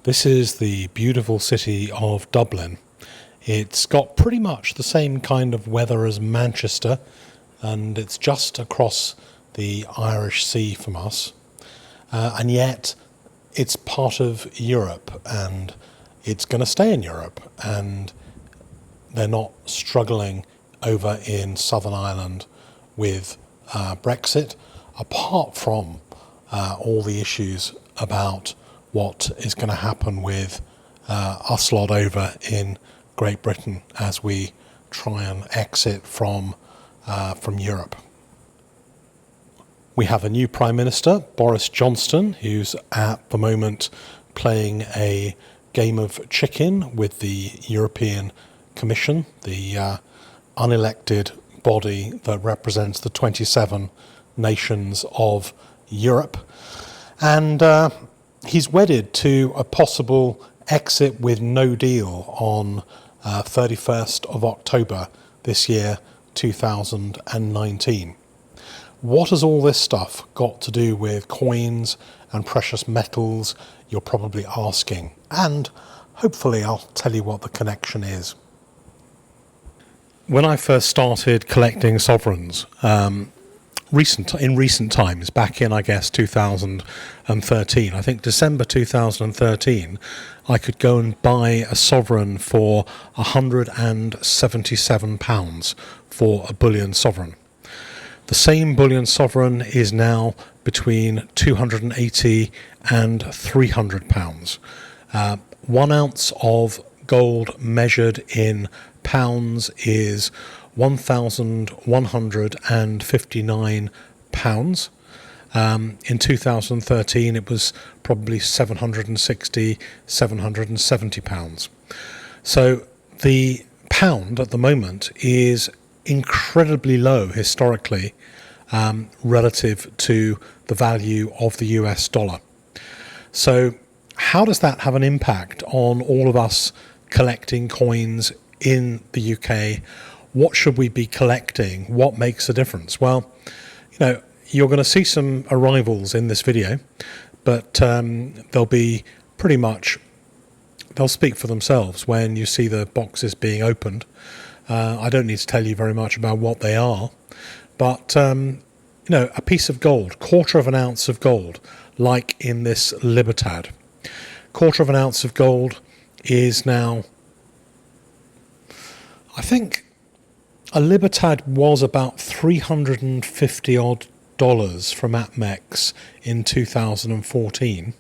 This is the beautiful city of Dublin. It's got pretty much the same kind of weather as Manchester, and it's just across the Irish Sea from us. And yet it's part of Europe, and it's going to stay in Europe, and they're not struggling over in Southern Ireland with Brexit, apart from all the issues about what is going to happen with us lot over in Great Britain as we try and exit from Europe. We have a new Prime Minister, Boris Johnson, who's at the moment playing a game of chicken with the European Commission, the unelected body that represents the 27 nations of Europe. And he's wedded to a possible exit with no deal on 31st of October this year, 2019. What has all this stuff got to do with coins and precious metals, you're probably asking. And hopefully I'll tell you what the connection is. When I first started collecting sovereigns, in recent times, back in, I guess, 2013, I think December 2013, I could go and buy a sovereign for £177 for a bullion sovereign. The same bullion sovereign is now between £280 and £300. 1 ounce of gold measured in pounds is £1,159. In 2013 it was probably £760, £770. So the pound at the moment is incredibly low historically, relative to the value of the US dollar. So how does that have an impact on all of us collecting coins in the UK? What should we be collecting? What makes a difference? Well, you're going to see some arrivals in this video, but they'll be pretty much, they'll speak for themselves when you see the boxes being opened. I don't need to tell you very much about what they are, but a piece of gold, 1/4 ounce of gold, like in this Libertad. 1/4 ounce of gold is now, I think a Libertad was about $350 odd from APMEX in 2014,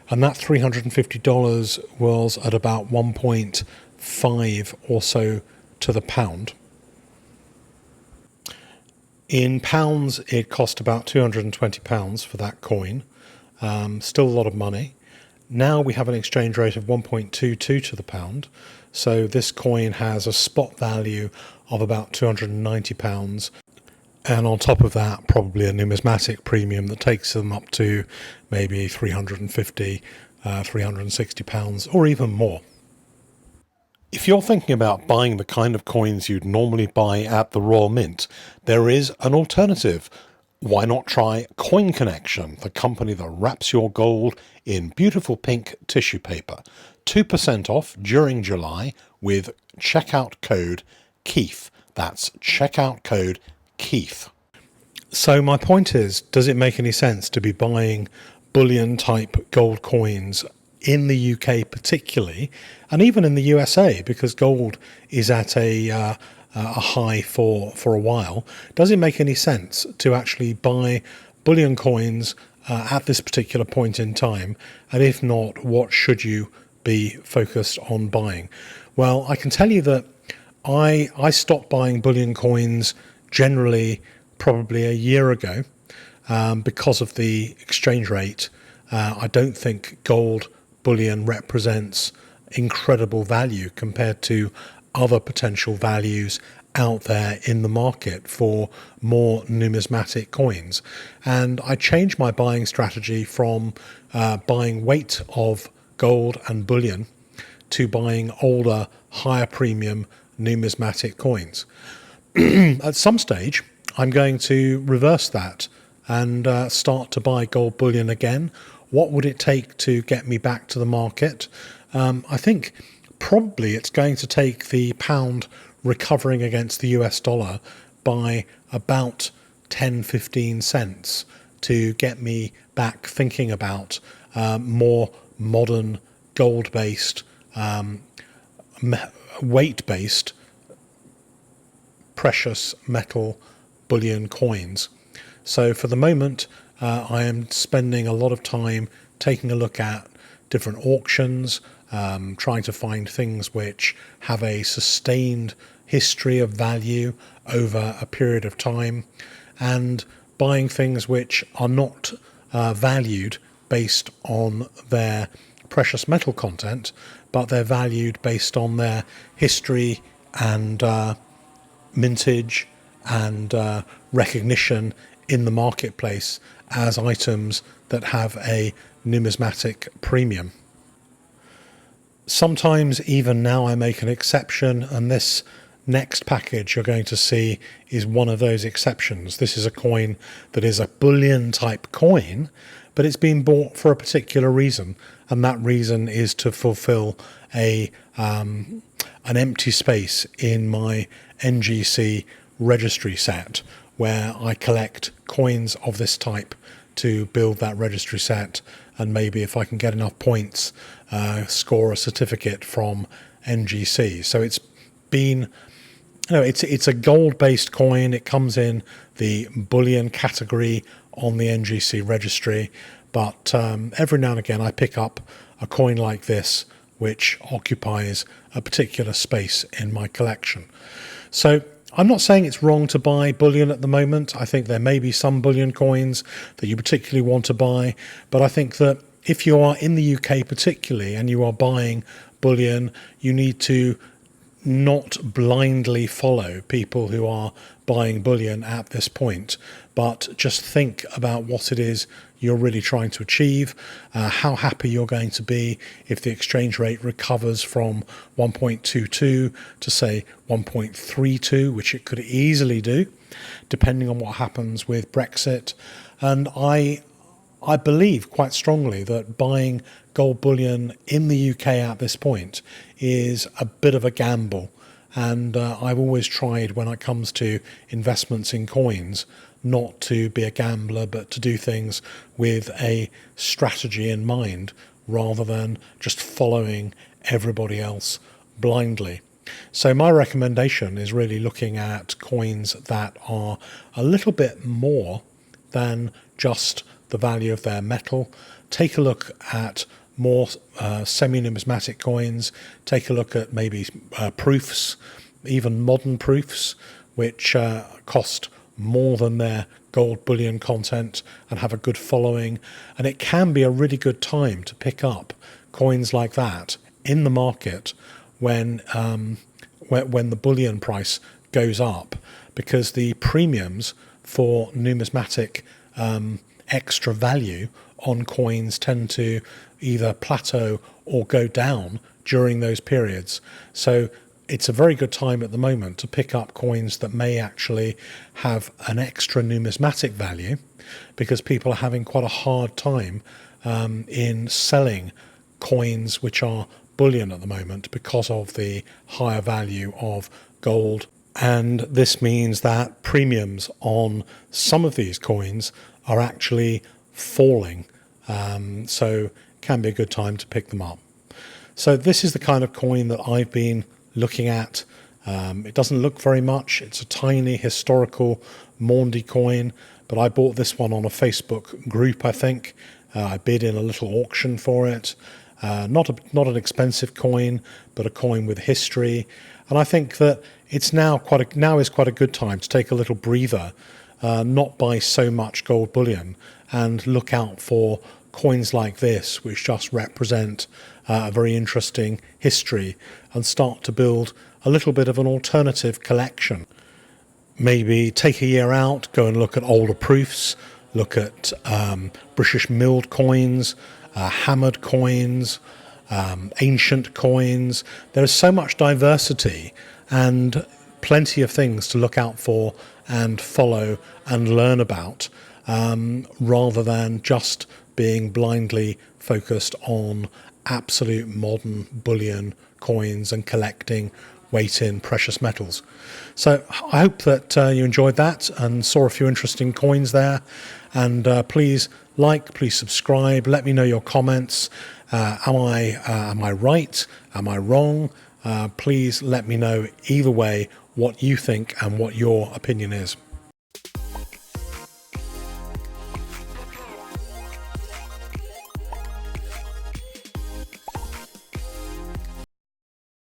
and that $350 was at about 1.5 or so to the pound. In pounds it cost about £220 for that coin, still a lot of money. Now we have an exchange rate of 1.22 to the pound, so this coin has a spot value of about £290, and on top of that probably a numismatic premium that takes them up to maybe £350, £360 or even more. If you're thinking about buying the kind of coins you'd normally buy at the Royal Mint, there is an alternative. Why not try Coin Connection, the company that wraps your gold in beautiful pink tissue paper? 2% off during July with checkout code Keith. That's checkout code Keith. So my point is, does it make any sense to be buying bullion type gold coins in the UK particularly, and even in the USA, because gold is at a high for a while? Does it make any sense to actually buy bullion coins at this particular point in time? And if not, what should you be focused on buying? Well, I can tell you that I stopped buying bullion coins generally probably a year ago because of the exchange rate. I don't think gold bullion represents incredible value compared to other potential values out there in the market for more numismatic coins. And I changed my buying strategy from buying weight of gold and bullion to buying older, higher premium numismatic coins. At some stage, I'm going to reverse that and start to buy gold bullion again, What would it take to get me back to the market? I think probably it's going to take the pound recovering against the US dollar by about 10-15 cents to get me back thinking about more modern gold-based, weight-based precious metal bullion coins. So for the moment, I am spending a lot of time taking a look at different auctions, trying to find things which have a sustained history of value over a period of time, and buying things which are not valued based on their precious metal content, but they're valued based on their history and mintage and recognition in the marketplace as items that have a numismatic premium. Sometimes even now I make an exception, and this next package you're going to see is one of those exceptions. This is a coin that is a bullion type coin, but it's been bought for a particular reason, and that reason is to fulfill an empty space in my NGC registry set, where I collect coins of this type to build that registry set, and maybe if I can get enough points, score a certificate from NGC. So it's been, it's a gold-based coin. It comes in the bullion category on the NGC registry, but every now and again I pick up a coin like this which occupies a particular space in my collection. So I'm not saying it's wrong to buy bullion at the moment. I think there may be some bullion coins that you particularly want to buy, but I think that if you are in the UK particularly and you are buying bullion, you need to not blindly follow people who are buying bullion at this point, but just think about what it is you're really trying to achieve, how happy you're going to be if the exchange rate recovers from 1.22 to say 1.32, which it could easily do, depending on what happens with Brexit. And I believe quite strongly that buying gold bullion in the UK at this point is a bit of a gamble. And I've always tried, when it comes to investments in coins, not to be a gambler, but to do things with a strategy in mind rather than just following everybody else blindly. So my recommendation is really looking at coins that are a little bit more than just the value of their metal. Take a look at more semi-numismatic coins. Take a look at maybe proofs, even modern proofs, which cost more than their gold bullion content and have a good following. And it can be a really good time to pick up coins like that in the market when the bullion price goes up, because the premiums for numismatic extra value on coins tend to either plateau or go down during those periods. So it's a very good time at the moment to pick up coins that may actually have an extra numismatic value, because people are having quite a hard time in selling coins which are bullion at the moment because of the higher value of gold. And this means that premiums on some of these coins are actually falling. So it can be a good time to pick them up. So this is the kind of coin that I've been looking at. It doesn't look very much. It's a tiny historical Maundy coin, but I bought this one on a Facebook group, I think. I bid in a little auction for it. Not an expensive coin, but a coin with history. And I think that it's now is quite a good time to take a little breather, not buy so much gold bullion, and look out for coins like this, which just represent a very interesting history, and start to build a little bit of an alternative collection. Maybe take a year out, go and look at older proofs, look at British milled coins, hammered coins, ancient coins. There is so much diversity and plenty of things to look out for and follow and learn about, rather than just being blindly focused on absolute modern bullion coins and collecting weight in precious metals. So I hope that you enjoyed that and saw a few interesting coins there. And please like, please subscribe. Let me know your comments. Am I right? Am I wrong? Please let me know either way what you think and what your opinion is.